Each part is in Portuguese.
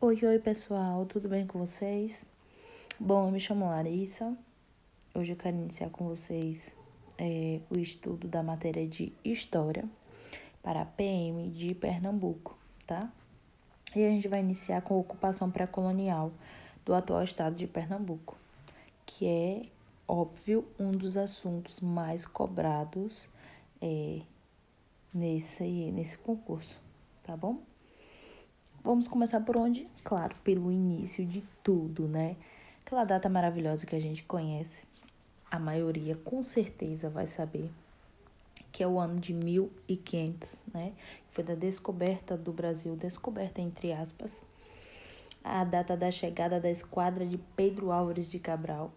Oi, pessoal, tudo bem com vocês? Bom, eu me chamo Larissa. Hoje eu quero iniciar com vocês o estudo da matéria de História para a PM de Pernambuco, tá? E a gente vai iniciar com a ocupação pré-colonial do atual estado de Pernambuco, que é, óbvio, um dos assuntos mais cobrados nesse concurso, tá bom? Vamos começar por onde? Claro, pelo início de tudo, né? Aquela data maravilhosa que a gente conhece, a maioria com certeza vai saber, que é o ano de 1500, né? Foi da descoberta do Brasil, descoberta entre aspas, a data da chegada da esquadra de Pedro Álvares de Cabral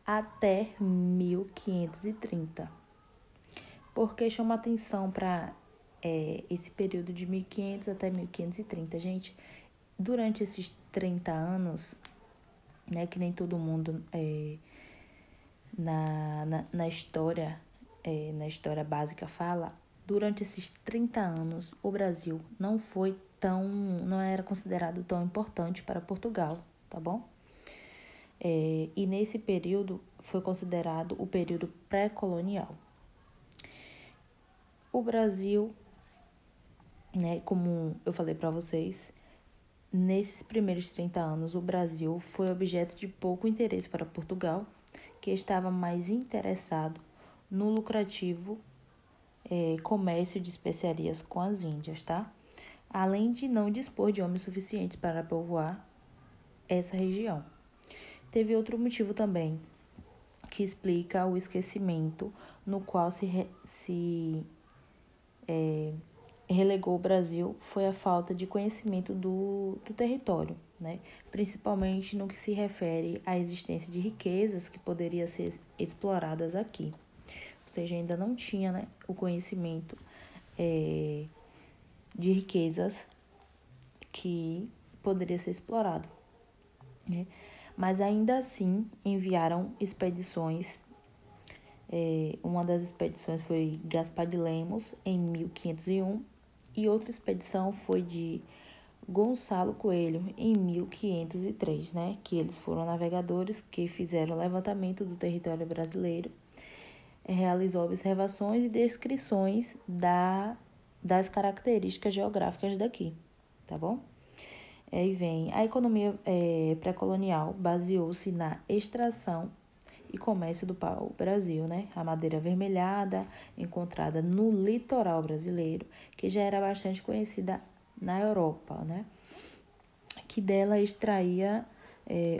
até 1530. Por que chama atenção para esse período de 1500 até 1530, gente? Durante esses 30 anos, né, que nem todo mundo na história básica fala, durante esses 30 anos o Brasil não era considerado tão importante para Portugal, tá bom? E nesse período foi considerado o período pré-colonial. O Brasil, né, como eu falei para vocês, nesses primeiros 30 anos, o Brasil foi objeto de pouco interesse para Portugal, que estava mais interessado no lucrativo comércio de especiarias com as Índias, tá? Além de não dispor de homens suficientes para povoar essa região. Teve outro motivo também, que explica o esquecimento no qual se relegou o Brasil, foi a falta de conhecimento do território, né? Principalmente no que se refere à existência de riquezas que poderiam ser exploradas aqui. Ou seja, ainda não tinha, né, o conhecimento de riquezas que poderia ser explorado, né? Mas ainda assim enviaram expedições. Uma das expedições foi Gaspar de Lemos em 1501 e outra expedição foi de Gonçalo Coelho em 1503, né? Que eles foram navegadores que fizeram o levantamento do território brasileiro, realizou observações e descrições das características geográficas daqui, tá bom? Aí vem a economia pré-colonial, baseou-se na extração e comércio do pau-brasil, né? A madeira avermelhada, encontrada no litoral brasileiro, que já era bastante conhecida na Europa, né? Que dela extraía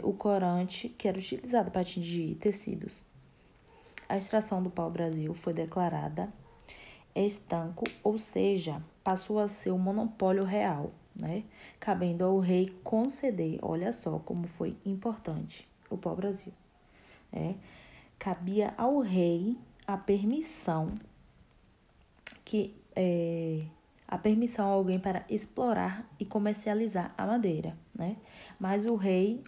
o corante que era utilizado para atingir tecidos. A extração do pau-brasil foi declarada estanco, ou seja, passou a ser um monopólio real, né? Cabendo ao rei conceder, olha só como foi importante o pau-brasil. Cabia ao rei a permissão a alguém para explorar e comercializar a madeira, né? Mas o rei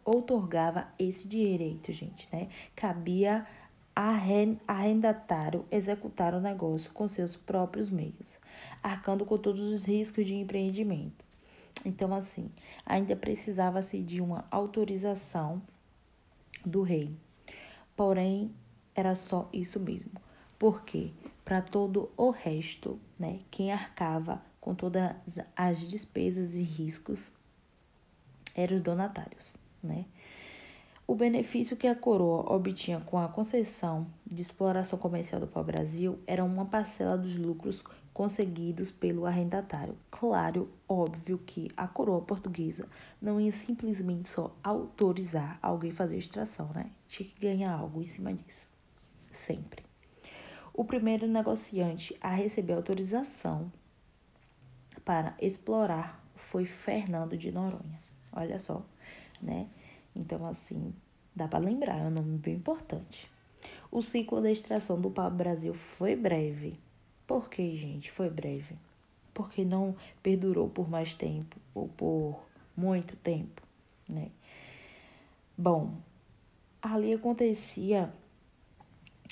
outorgava esse direito, gente, né? Cabia arrendatário executar o negócio com seus próprios meios, arcando com todos os riscos de empreendimento. Então, assim, ainda precisava-se de uma autorização do rei. Porém, era só isso mesmo. Porque para todo o resto, né, quem arcava com todas as despesas e riscos eram os donatários, né? O benefício que a coroa obtinha com a concessão de exploração comercial do pau-brasil era uma parcela dos lucros conseguidos pelo arrendatário. Claro, óbvio que a coroa portuguesa não ia simplesmente só autorizar alguém a fazer extração, né? Tinha que ganhar algo em cima disso, sempre. O primeiro negociante a receber autorização para explorar foi Fernando de Noronha. Olha só, né? Então, assim, dá para lembrar, é um nome bem importante. O ciclo da extração do pau-brasil foi breve. Por que, gente, foi breve? Porque não perdurou por mais tempo ou por muito tempo, né? Bom, ali acontecia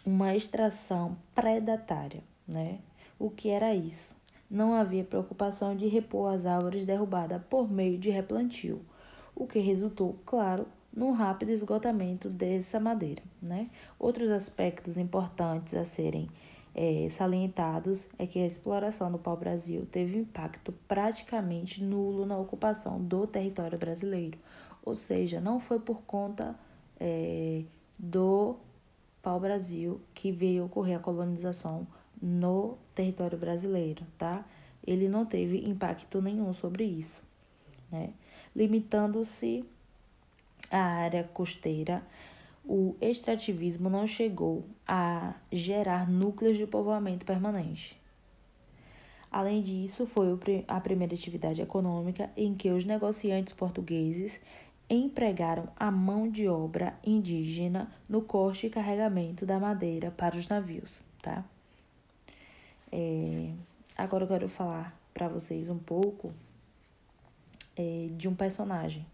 uma extração predatária, né? O que era isso? não havia preocupação de repor as árvores derrubadas por meio de replantio, o que resultou, claro, num rápido esgotamento dessa madeira, né? Outros aspectos importantes a serem salientados é que a exploração do pau-brasil teve impacto praticamente nulo na ocupação do território brasileiro, ou seja, não foi por conta do pau-brasil que veio ocorrer a colonização no território brasileiro, tá? Ele não teve impacto nenhum sobre isso, né? Limitando-se à área costeira, o extrativismo não chegou a gerar núcleos de povoamento permanente. Além disso, foi a primeira atividade econômica em que os negociantes portugueses empregaram a mão de obra indígena no corte e carregamento da madeira para os navios, tá? Agora eu quero falar para vocês um pouco de um personagem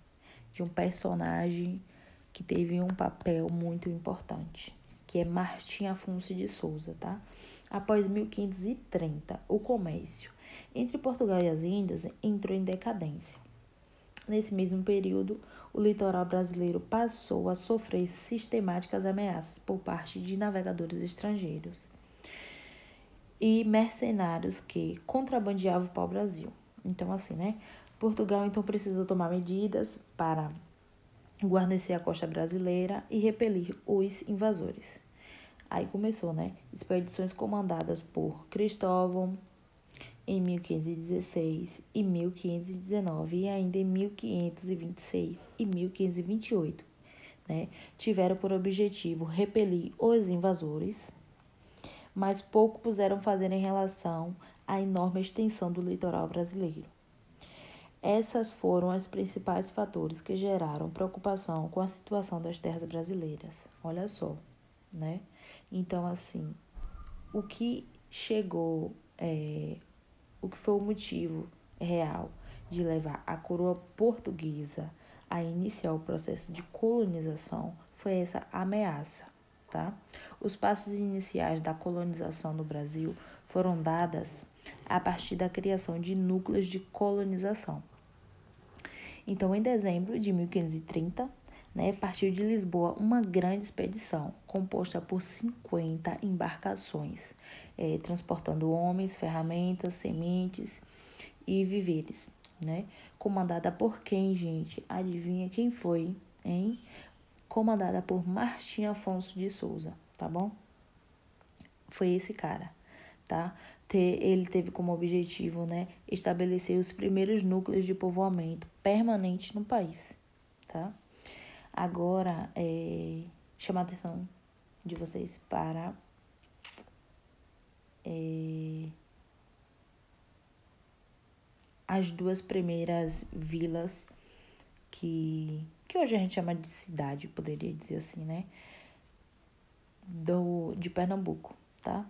que teve um papel muito importante, que é Martim Afonso de Souza, tá? Após 1530, o comércio entre Portugal e as Índias entrou em decadência. Nesse mesmo período, o litoral brasileiro passou a sofrer sistemáticas ameaças por parte de navegadores estrangeiros e mercenários que contrabandeavam o pau-brasil. Então, assim, né? Portugal, então, precisou tomar medidas para guarnecer a costa brasileira e repelir os invasores. Aí começou, né? Expedições comandadas por Cristóvão em 1516 e 1519 e ainda em 1526 e 1528, né? Tiveram por objetivo repelir os invasores, mas pouco puderam fazer em relação à enorme extensão do litoral brasileiro. Essas foram os principais fatores que geraram preocupação com a situação das terras brasileiras. Olha só, né? Então, assim, o que chegou, o que foi o motivo real de levar a coroa portuguesa a iniciar o processo de colonização foi essa ameaça, tá? Os passos iniciais da colonização no Brasil foram dadas a partir da criação de núcleos de colonização. Então, em dezembro de 1530, partiu de Lisboa uma grande expedição composta por 50 embarcações, transportando homens, ferramentas, sementes e víveres, né? Comandada por quem, gente? Adivinha quem foi, hein? Comandada por Martim Afonso de Souza, tá bom? Foi esse cara, tá? Ele teve como objetivo, né, estabelecer os primeiros núcleos de povoamento permanente no país, tá? Agora, chama a atenção de vocês para as duas primeiras vilas que hoje a gente chama de cidade, poderia dizer assim, né? De Pernambuco, tá?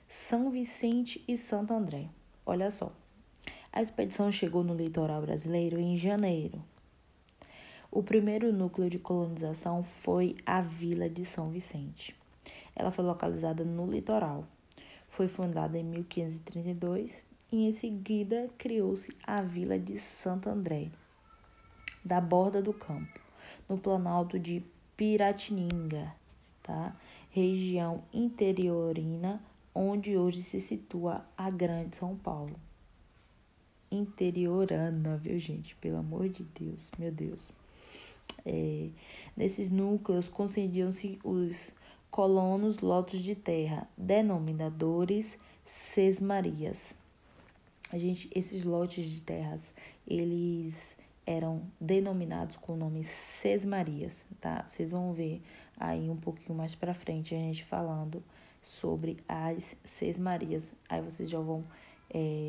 São Vicente e Santo André. Olha só, a expedição chegou no litoral brasileiro em janeiro. O primeiro núcleo de colonização foi a Vila de São Vicente. Ela foi localizada no litoral. Foi fundada em 1532 e em seguida criou-se a Vila de Santo André, da Borda do Campo, no planalto de Piratininga, tá? Região interiorina, onde hoje se situa a Grande São Paulo. Interiorana, viu, gente? Pelo amor de Deus, meu Deus. Nesses núcleos concediam-se os colonos lotos de terra, denominadores sesmarias. Esses lotes de terras, eles eram denominados com o nome sesmarias, tá? Vocês vão ver aí um pouquinho mais pra frente a gente falando sobre as sesmarias. Aí vocês já vão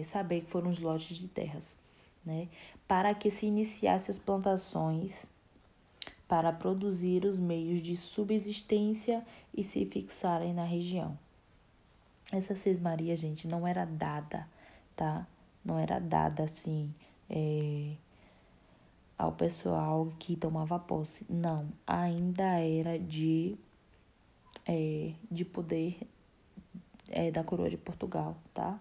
saber que foram os lotes de terras, né? Para que se iniciasse as plantações para produzir os meios de subsistência e se fixarem na região. Essa sesmaria, gente, não era dada, tá? Não era dada, assim, ao pessoal que tomava posse. Não, ainda era de poder da coroa de Portugal, tá?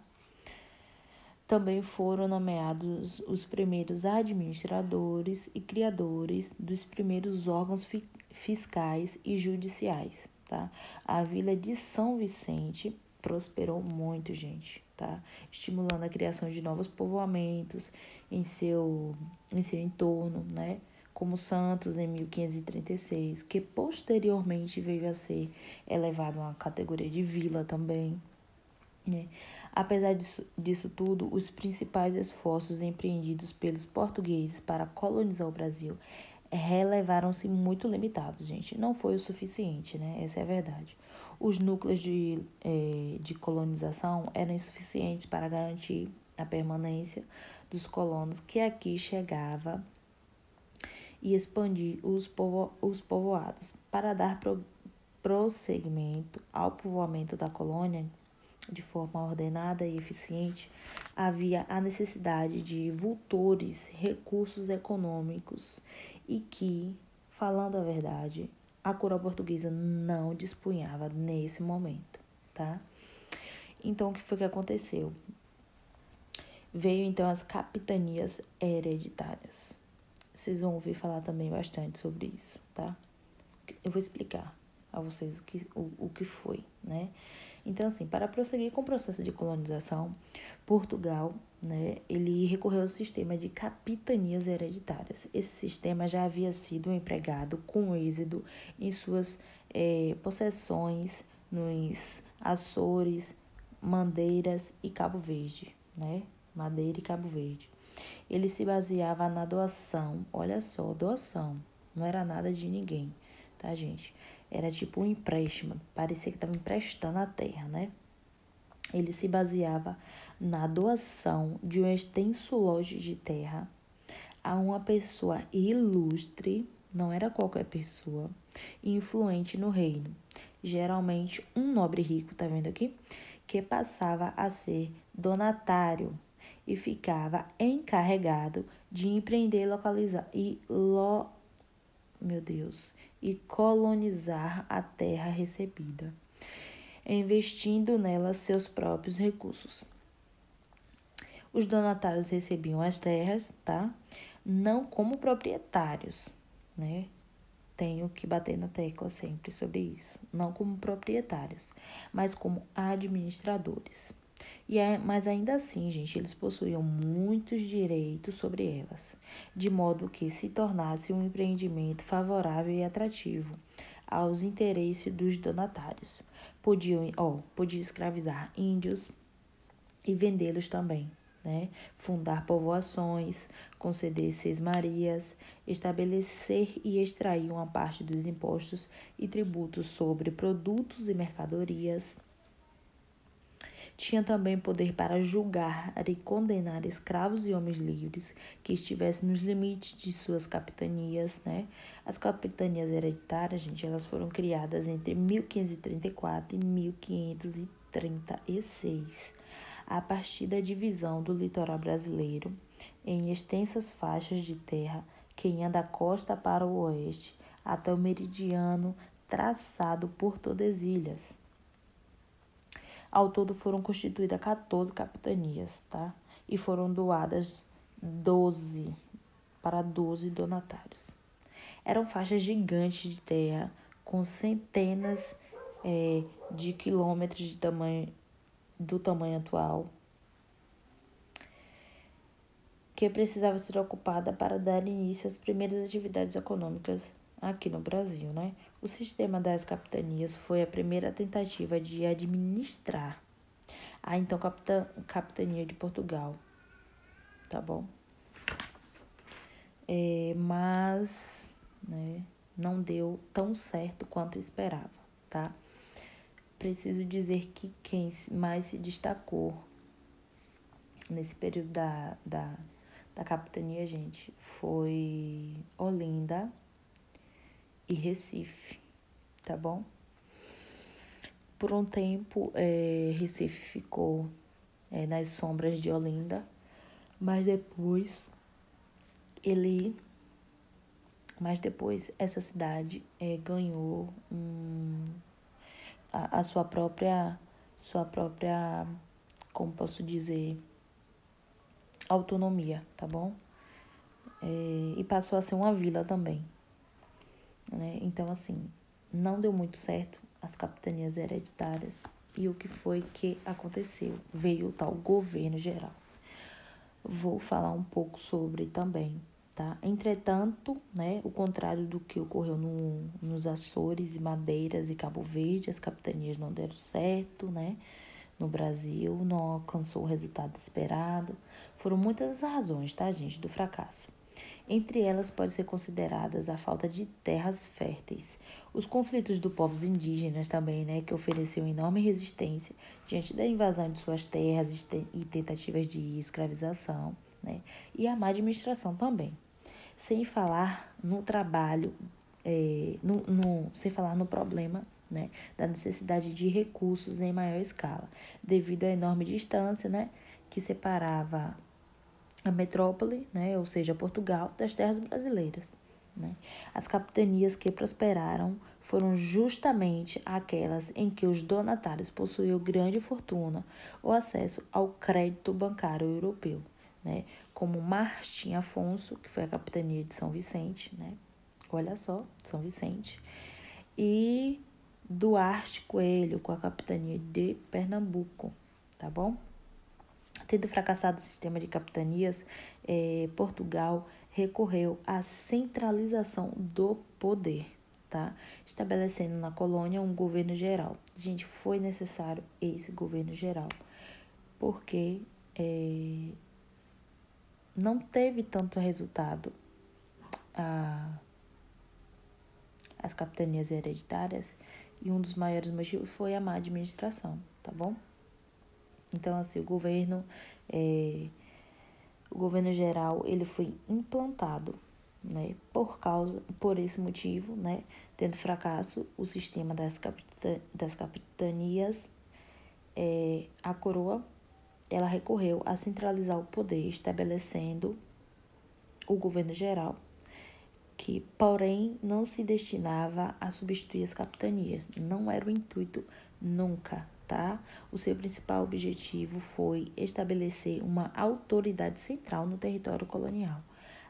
Também foram nomeados os primeiros administradores e criadores dos primeiros órgãos fiscais e judiciais, tá? A vila de São Vicente prosperou muito, gente, tá? Estimulando a criação de novos povoamentos em seu entorno, né? Como Santos, em 1536, que posteriormente veio a ser elevado a uma categoria de vila também, né? Apesar disso tudo, os principais esforços empreendidos pelos portugueses para colonizar o Brasil relevaram-se muito limitados, gente. Não foi o suficiente, né? Essa é a verdade. Os núcleos de colonização eram insuficientes para garantir a permanência dos colonos que aqui chegava e expandir os povoados. Para dar prosseguimento ao povoamento da colônia, de forma ordenada e eficiente, havia a necessidade de vultores recursos econômicos e que, falando a verdade, a coroa portuguesa não dispunhava nesse momento, tá? Então, o que foi que aconteceu? Veio, então, as capitanias hereditárias. Vocês vão ouvir falar também bastante sobre isso, tá? Eu vou explicar a vocês o que foi, né? Então, assim, para prosseguir com o processo de colonização, Portugal, né, ele recorreu ao sistema de capitanias hereditárias. Esse sistema já havia sido empregado com êxito em suas possessões nos Açores, Madeiras e Cabo Verde, né? Madeira e Cabo Verde. Ele se baseava na doação, olha só, doação, não era nada de ninguém, tá, gente? Era tipo um empréstimo, parecia que estava emprestando a terra, né? Ele se baseava na doação de um extenso lote de terra a uma pessoa ilustre, não era qualquer pessoa, influente no reino. Geralmente um nobre rico, tá vendo aqui? Que passava a ser donatário e ficava encarregado de empreender, localizar e colonizar a terra recebida, investindo nela seus próprios recursos. Os donatários recebiam as terras, tá? Não como proprietários, né? Tenho que bater na tecla sempre sobre isso. Não como proprietários, mas como administradores. Mas ainda assim, gente, eles possuíam muitos direitos sobre elas, de modo que se tornasse um empreendimento favorável e atrativo aos interesses dos donatários. Podiam escravizar índios e vendê-los também, né? Fundar povoações, conceder sesmarias, estabelecer e extrair uma parte dos impostos e tributos sobre produtos e mercadorias. Tinha também poder para julgar e condenar escravos e homens livres que estivessem nos limites de suas capitanias, né? As capitanias hereditárias, gente, elas foram criadas entre 1534 e 1536, a partir da divisão do litoral brasileiro em extensas faixas de terra que iam da costa para o oeste até o meridiano traçado por todas as ilhas. Ao todo foram constituídas 14 capitanias, tá? E foram doadas 12 para 12 donatários. Eram faixas gigantes de terra com centenas de quilômetros de do tamanho atual, que precisava ser ocupada para dar início às primeiras atividades econômicas aqui no Brasil, né? O sistema das capitanias foi a primeira tentativa de administrar a então capitania de Portugal, tá bom? Mas, né, não deu tão certo quanto esperava, tá? Preciso dizer que quem mais se destacou nesse período da capitania, gente, foi Olinda e Recife, tá bom? Por um tempo, Recife ficou nas sombras de Olinda, mas depois essa cidade ganhou a sua própria, como posso dizer, autonomia, tá bom? E passou a ser uma vila também, né? Então, assim, não deu muito certo as capitanias hereditárias. E o que foi que aconteceu? Veio o tal governo geral. Vou falar um pouco sobre também, tá? Entretanto, né, o contrário do que ocorreu nos Açores e Madeiras e Cabo Verde, as capitanias não deram certo, né? No Brasil, não alcançou o resultado esperado. Foram muitas as razões, tá, gente, do fracasso. Entre elas, pode ser consideradas a falta de terras férteis, os conflitos dos povos indígenas também, né, que ofereciam enorme resistência diante da invasão de suas terras e tentativas de escravização, né, e a má administração também. Sem falar no trabalho, sem falar no problema, né, da necessidade de recursos em maior escala, devido à enorme distância, né, que separava a metrópole, né, ou seja, Portugal, das terras brasileiras. Né? As capitanias que prosperaram foram justamente aquelas em que os donatários possuíam grande fortuna ou acesso ao crédito bancário europeu, né? Como Martim Afonso, que foi a capitania de São Vicente, né? Olha só, São Vicente, e Duarte Coelho, com a capitania de Pernambuco, tá bom? Tendo fracassado o sistema de capitanias, Portugal recorreu à centralização do poder, tá? Estabelecendo na colônia um governo geral. Gente, foi necessário esse governo geral, porque não teve tanto resultado as capitanias hereditárias, e um dos maiores motivos foi a má administração, tá bom? Então, assim, o governo geral, ele foi implantado, né, por esse motivo, né, tendo fracasso o sistema das capitanias, a coroa, ela recorreu a centralizar o poder, estabelecendo o governo geral, que, porém, não se destinava a substituir as capitanias. Não era o intuito nunca, tá? O seu principal objetivo foi estabelecer uma autoridade central no território colonial,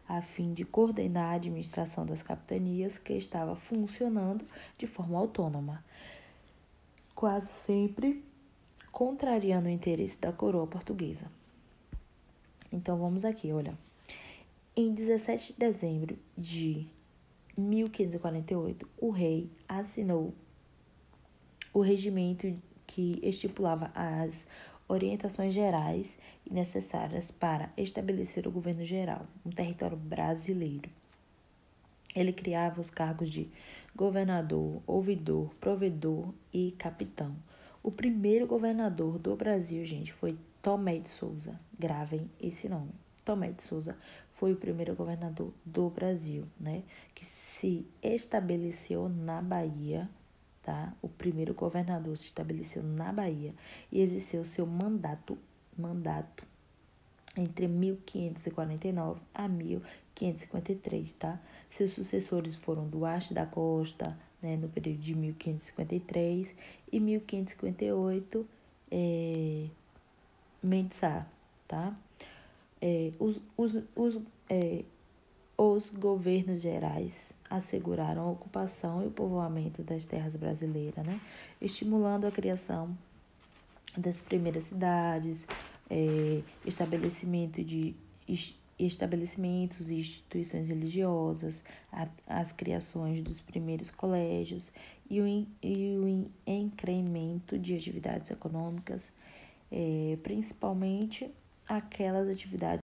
a fim de coordenar a administração das capitanias que estava funcionando de forma autônoma, quase sempre contrariando o interesse da coroa portuguesa. Então vamos aqui, olha. Em 17 de dezembro de 1548, o rei assinou o regimento que estipulava as orientações gerais e necessárias para estabelecer o governo geral no território brasileiro. Ele criava os cargos de governador, ouvidor, provedor e capitão. O primeiro governador do Brasil, gente, foi Tomé de Souza. Gravem esse nome. Tomé de Souza foi o primeiro governador do Brasil, né? Que se estabeleceu na Bahia, tá? O primeiro governador se estabeleceu na Bahia e exerceu seu mandato entre 1549 a 1553, tá? Seus sucessores foram Duarte da Costa, né, no período de 1553 e 1558, Mendes Sá, tá? Os governos gerais asseguraram a ocupação e o povoamento das terras brasileiras, né? Estimulando a criação das primeiras cidades, estabelecimentos e instituições religiosas, as criações dos primeiros colégios e o incremento de atividades econômicas, principalmente aquelas atividades